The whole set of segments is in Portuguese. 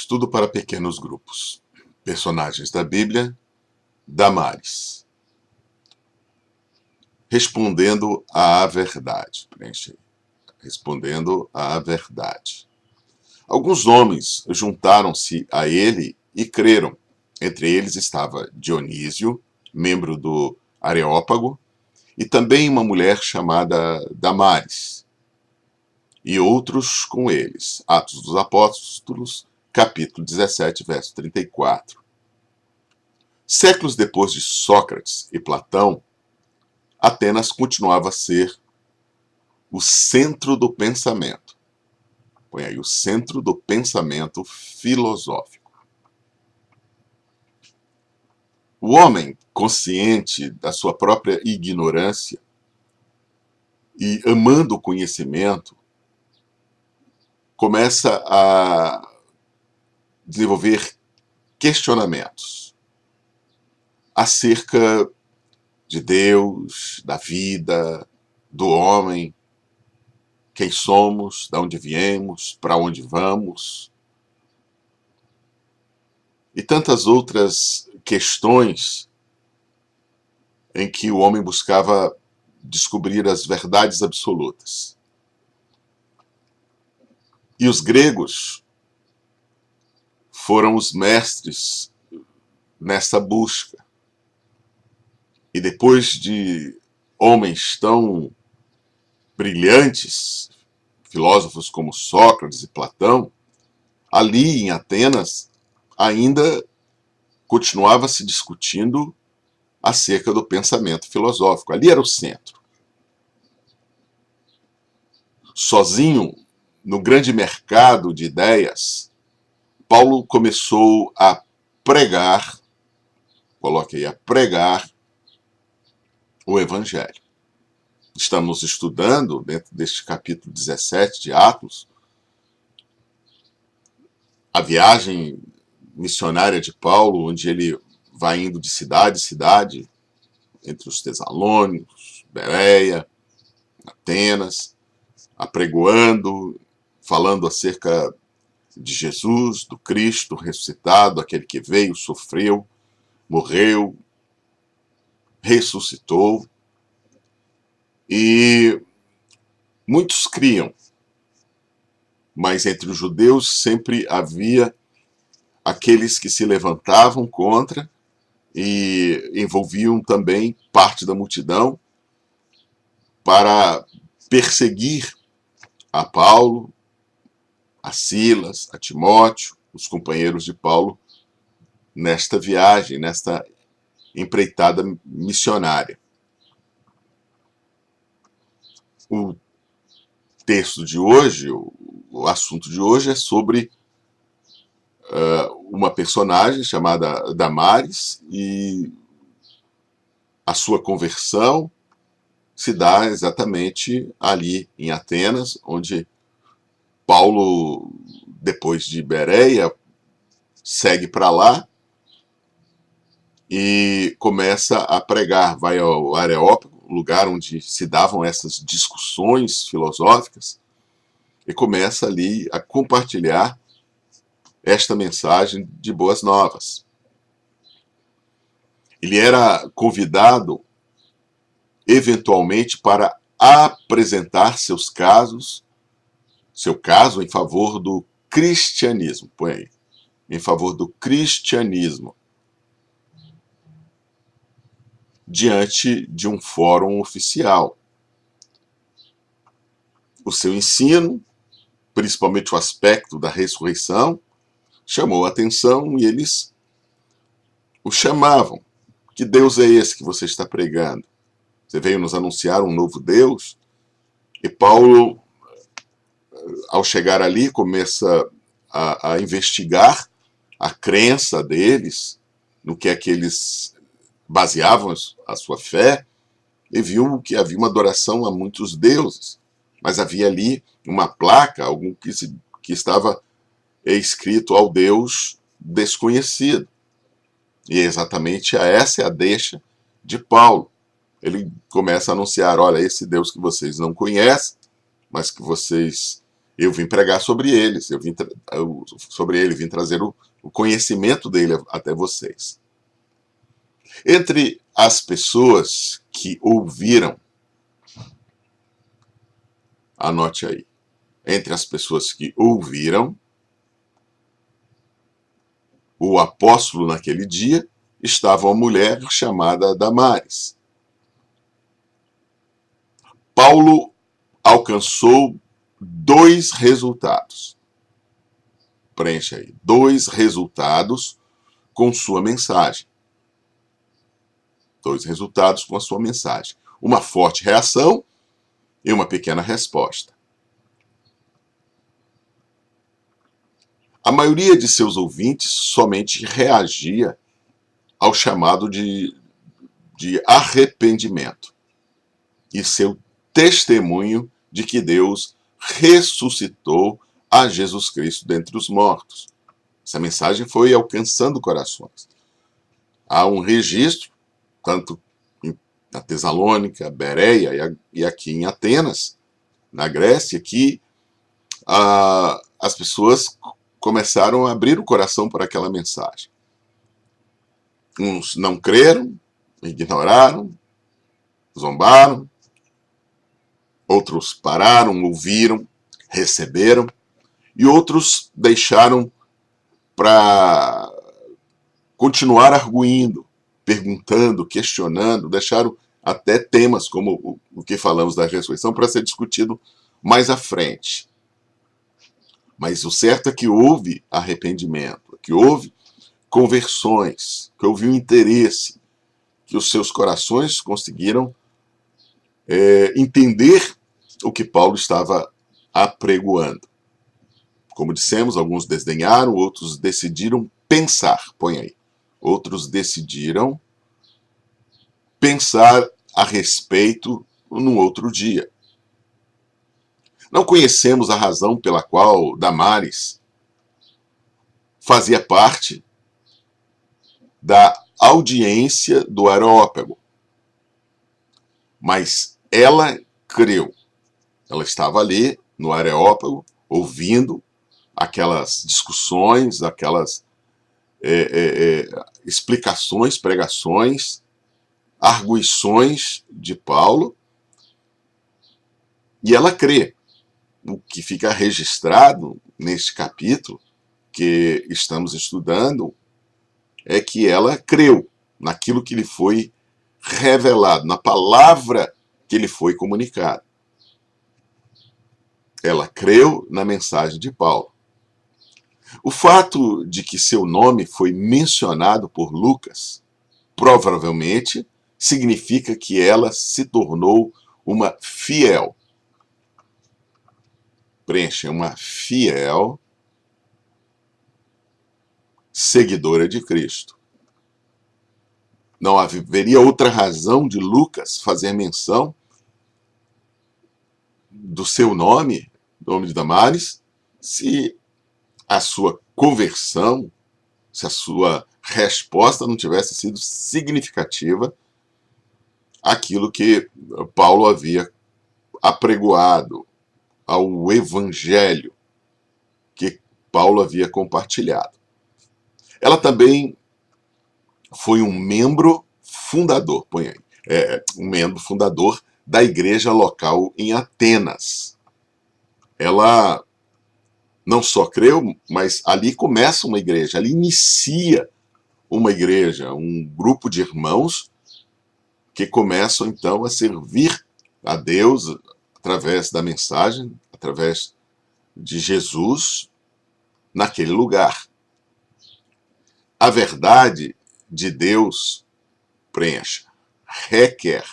Estudo para pequenos grupos. Personagens da Bíblia: Damares. Respondendo à verdade. Preenche aí. Respondendo à verdade. Alguns homens juntaram-se a ele e creram. Entre eles estava Dionísio, membro do Areópago, e também uma mulher chamada Damares, e outros com eles. Atos dos Apóstolos, capítulo 17, verso 34. Séculos depois de Sócrates e Platão, Atenas continuava a ser o centro do pensamento. Põe aí, o centro do pensamento filosófico. O homem, consciente da sua própria ignorância e amando o conhecimento, começa a desenvolver questionamentos acerca de Deus, da vida, do homem, quem somos, de onde viemos, para onde vamos, e tantas outras questões em que o homem buscava descobrir as verdades absolutas. E os gregos foram os mestres nessa busca. E depois de homens tão brilhantes, filósofos como Sócrates e Platão, ali em Atenas ainda continuava se discutindo acerca do pensamento filosófico. Ali era o centro. Sozinho, no grande mercado de ideias, Paulo começou a pregar, coloque aí, a pregar o Evangelho. Estamos estudando, dentro deste capítulo 17 de Atos, a viagem missionária de Paulo, onde ele vai indo de cidade em cidade, entre os Tessalônicos, Bereia, Atenas, apregoando, falando acerca de Jesus, do Cristo ressuscitado, aquele que veio, sofreu, morreu, ressuscitou. E muitos criam, mas entre os judeus sempre havia aqueles que se levantavam contra e envolviam também parte da multidão para perseguir a Paulo, a Silas, a Timóteo, os companheiros de Paulo, nesta viagem, nesta empreitada missionária. O texto de hoje, o assunto de hoje é sobre uma personagem chamada Damares, e a sua conversão se dá exatamente ali em Atenas, onde Paulo, depois de Bereia, segue para lá e começa a pregar, vai ao Areópago, lugar onde se davam essas discussões filosóficas, e começa ali a compartilhar esta mensagem de boas novas. Ele era convidado, eventualmente, para apresentar seu caso em favor do cristianismo. Põe aí. Em favor do cristianismo, diante de um fórum oficial. O seu ensino, principalmente o aspecto da ressurreição, chamou a atenção e eles o chamavam. Que Deus é esse que você está pregando? Você veio nos anunciar um novo Deus? E Paulo, ao chegar ali, começa a investigar a crença deles, no que é que eles baseavam a sua fé, e viu que havia uma adoração a muitos deuses, mas havia ali uma placa, algo que estava escrito ao Deus desconhecido. E exatamente essa é a deixa de Paulo. Ele começa a anunciar, olha, esse Deus que vocês não conhecem, mas que vocês Eu vim pregar sobre eles, sobre ele, vim trazer o conhecimento dele até vocês. Entre as pessoas que ouviram, anote aí, entre as pessoas que ouviram, o apóstolo naquele dia, estava uma mulher chamada Damares. Paulo alcançou 2 resultados. Preencha aí. 2 resultados com sua mensagem. 2 resultados com a sua mensagem. Uma forte reação e uma pequena resposta. A maioria de seus ouvintes somente reagia ao chamado de arrependimento e seu testemunho de que Deus ressuscitou a Jesus Cristo dentre os mortos. Essa mensagem foi alcançando corações. Há um registro, tanto na Tessalônica, Bereia e aqui em Atenas, na Grécia, que as pessoas começaram a abrir o coração para aquela mensagem. Uns não creram, ignoraram, zombaram, outros pararam, ouviram, receberam, e outros deixaram para continuar arguindo, perguntando, questionando, deixaram até temas como o que falamos da ressurreição para ser discutido mais à frente. Mas o certo é que houve arrependimento, que houve conversões, que houve um interesse, que os seus corações conseguiram entender o que Paulo estava apregoando. Como dissemos, alguns desdenharam, outros decidiram pensar, põe aí. Outros decidiram pensar a respeito num outro dia. Não conhecemos a razão pela qual Damares fazia parte da audiência do Areópago, mas ela creu. Ela estava ali no Areópago, ouvindo aquelas discussões, aquelas explicações, pregações, arguições de Paulo, e ela crê. O que fica registrado neste capítulo que estamos estudando é que ela creu naquilo que lhe foi revelado, na palavra que lhe foi comunicada. Ela creu na mensagem de Paulo. O fato de que seu nome foi mencionado por Lucas, provavelmente significa que ela se tornou uma fiel. Preencha, uma fiel seguidora de Cristo. Não haveria outra razão de Lucas fazer menção do seu nome, nome de Damares, se a sua conversão, se a sua resposta não tivesse sido significativa àquilo que Paulo havia apregoado, ao evangelho que Paulo havia compartilhado. Ela também foi um membro fundador, põe aí, um membro fundador da igreja local em Atenas. Ela não só creu, mas ali começa uma igreja, ali inicia uma igreja, um grupo de irmãos que começam então a servir a Deus através da mensagem, através de Jesus naquele lugar. A verdade de Deus, preencha, requer.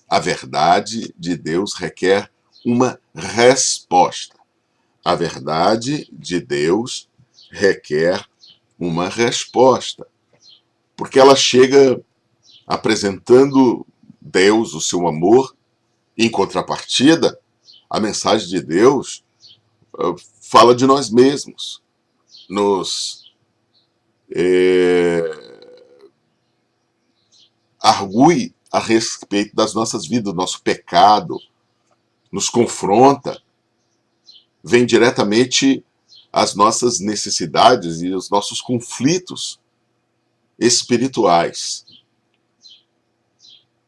A verdade de Deus requer uma resposta. A verdade de Deus requer uma resposta. Porque ela chega apresentando Deus, o seu amor. Em contrapartida, a mensagem de Deus fala de nós mesmos, nos argue a respeito das nossas vidas, do nosso pecado, nos confronta, vem diretamente às nossas necessidades e aos nossos conflitos espirituais.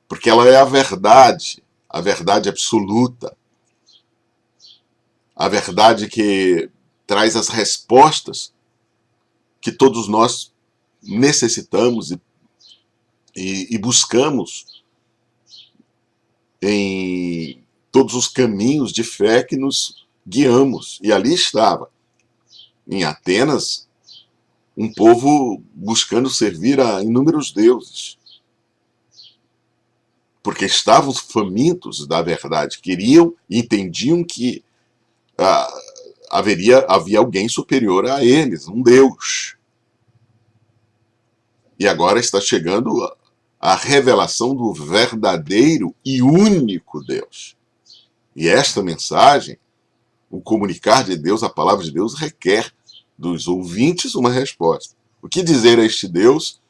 Porque ela é a verdade absoluta, a verdade que traz as respostas que todos nós necessitamos e buscamos em todos os caminhos de fé que nos guiamos. E ali estava, em Atenas, um povo buscando servir a inúmeros deuses. Porque estavam famintos da verdade, queriam e entendiam que havia alguém superior a eles, um Deus. E agora está chegando a revelação do verdadeiro e único Deus. E esta mensagem, o comunicar de Deus, a palavra de Deus, requer dos ouvintes uma resposta. O que dizer a este Deus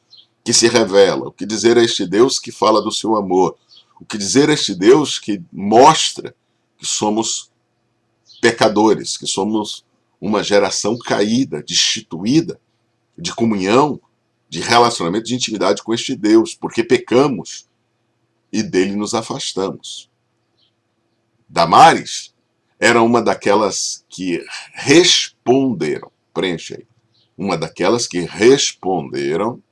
que se revela? O que dizer a este Deus que fala do seu amor? O que dizer a este Deus que mostra que somos pecadores, que somos uma geração caída, destituída de comunhão, de relacionamento, de intimidade com este Deus, porque pecamos e dele nos afastamos. Damares era uma daquelas que responderam, preenche aí, uma daquelas que responderam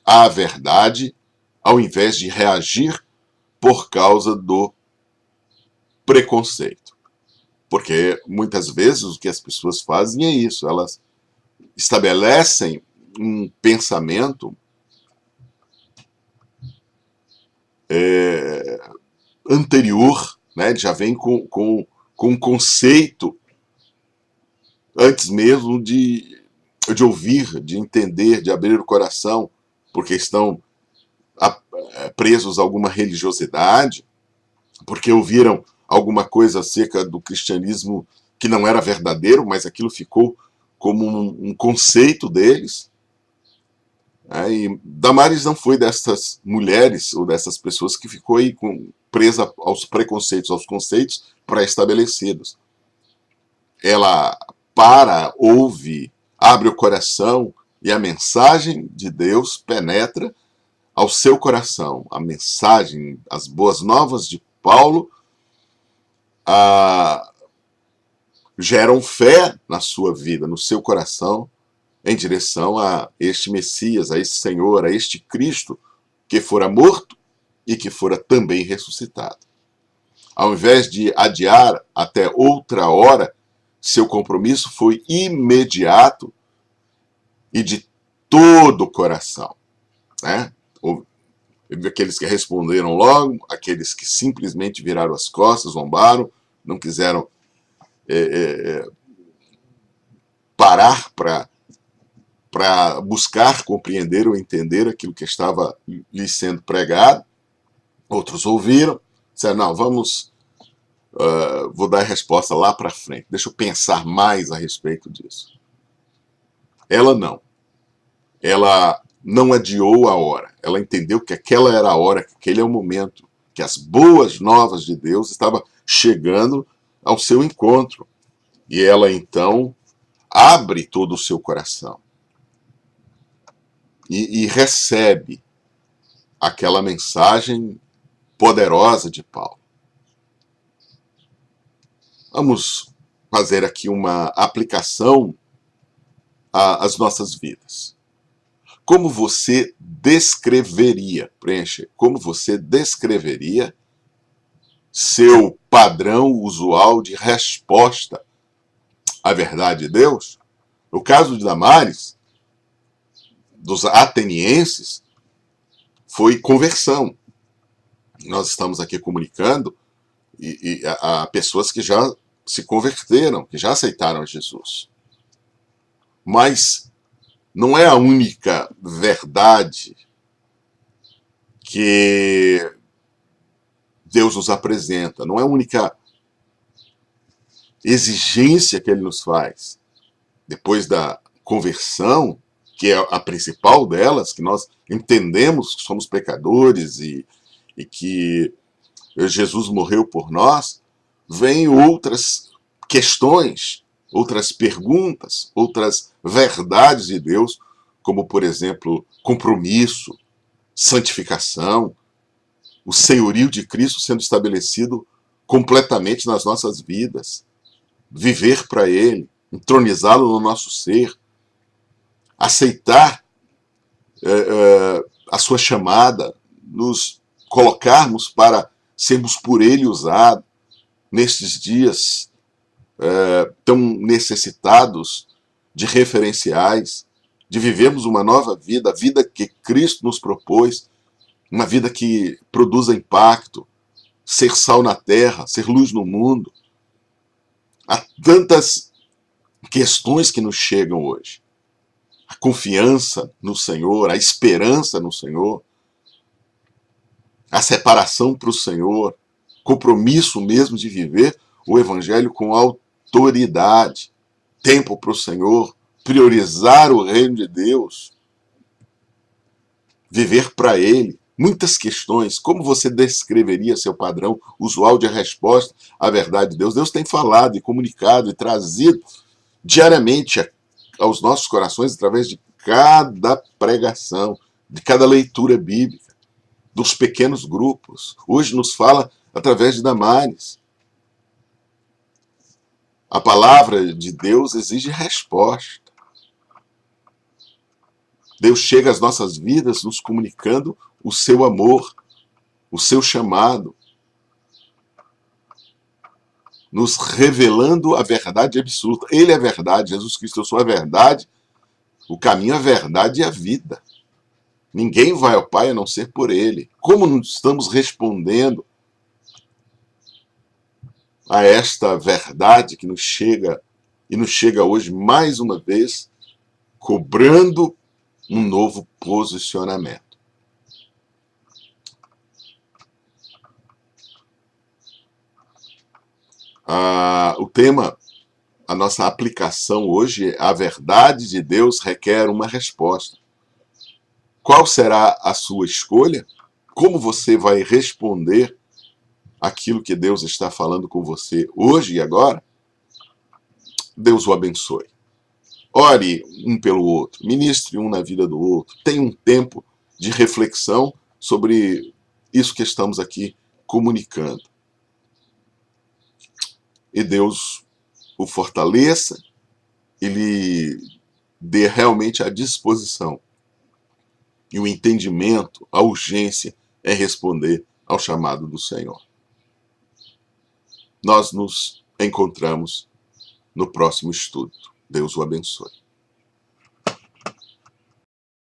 à verdade ao invés de reagir por causa do preconceito. Porque muitas vezes o que as pessoas fazem é isso, elas estabelecem um pensamento anterior, né, já vem com um conceito antes mesmo de ouvir, de entender, de abrir o coração, porque estão presos a alguma religiosidade, porque ouviram alguma coisa acerca do cristianismo que não era verdadeiro, mas aquilo ficou como um conceito deles. E Damares não foi dessas mulheres ou dessas pessoas que ficou aí presa aos preconceitos, aos conceitos pré-estabelecidos. Ela ouve, abre o coração e a mensagem de Deus penetra ao seu coração. A mensagem, as boas novas de Paulo geram fé na sua vida, no seu coração, em direção a este Messias, a este Senhor, a este Cristo que fora morto e que fora também ressuscitado. Ao invés de adiar até outra hora, seu compromisso foi imediato e de todo o coração. Né? Houve aqueles que responderam logo, aqueles que simplesmente viraram as costas, zombaram, não quiseram parar para buscar compreender ou entender aquilo que estava lhe sendo pregado. Outros ouviram, disseram, não, vou dar a resposta lá para frente, deixa eu pensar mais a respeito disso. Ela não adiou a hora, ela entendeu que aquela era a hora, que aquele é o momento, que as boas novas de Deus estavam chegando ao seu encontro. E ela então abre todo o seu coração e recebe aquela mensagem poderosa de Paulo. Vamos fazer aqui uma aplicação às nossas vidas. Como você descreveria, preenche, como você descreveria seu padrão usual de resposta à verdade de Deus? No caso de Damares, dos atenienses, foi conversão. Nós estamos aqui comunicando a pessoas que já se converteram, que já aceitaram Jesus. Mas não é a única verdade que Deus nos apresenta, não é a única exigência que ele nos faz. Depois da conversão, que é a principal delas, que nós entendemos que somos pecadores e que Jesus morreu por nós, vem outras questões, outras perguntas, outras verdades de Deus, como, por exemplo, compromisso, santificação, o senhorio de Cristo sendo estabelecido completamente nas nossas vidas, viver para Ele, entronizá-lo no nosso ser, aceitar a sua chamada, nos colocarmos para sermos por Ele usados nestes dias tão necessitados de referenciais, de vivermos uma nova vida, a vida que Cristo nos propôs, uma vida que produza impacto, ser sal na terra, ser luz no mundo. Há tantas questões que nos chegam hoje. A confiança no Senhor, a esperança no Senhor, a separação para o Senhor, compromisso mesmo de viver o Evangelho com autoridade, tempo para o Senhor, priorizar o reino de Deus, viver para Ele. Muitas questões. Como você descreveria seu padrão usual de resposta à verdade de Deus? Deus tem falado e comunicado e trazido diariamente aos nossos corações através de cada pregação, de cada leitura bíblica, dos pequenos grupos. Hoje nos fala através de Damares. A palavra de Deus exige resposta. Deus chega às nossas vidas nos comunicando o seu amor, o seu chamado, nos revelando a verdade absoluta. Ele é a verdade, Jesus Cristo, eu sou a verdade, o caminho, a verdade e a vida. Ninguém vai ao Pai a não ser por Ele. Como estamos respondendo a esta verdade que nos chega, e nos chega hoje mais uma vez, cobrando um novo posicionamento. O tema, a nossa aplicação hoje, a verdade de Deus requer uma resposta. Qual será a sua escolha? Como você vai responder aquilo que Deus está falando com você hoje e agora? Deus o abençoe. Ore um pelo outro, ministre um na vida do outro, tenha um tempo de reflexão sobre isso que estamos aqui comunicando. E Deus o fortaleça e lhe dê realmente a disposição e o entendimento, a urgência é responder ao chamado do Senhor. Nós nos encontramos no próximo estudo. Deus o abençoe.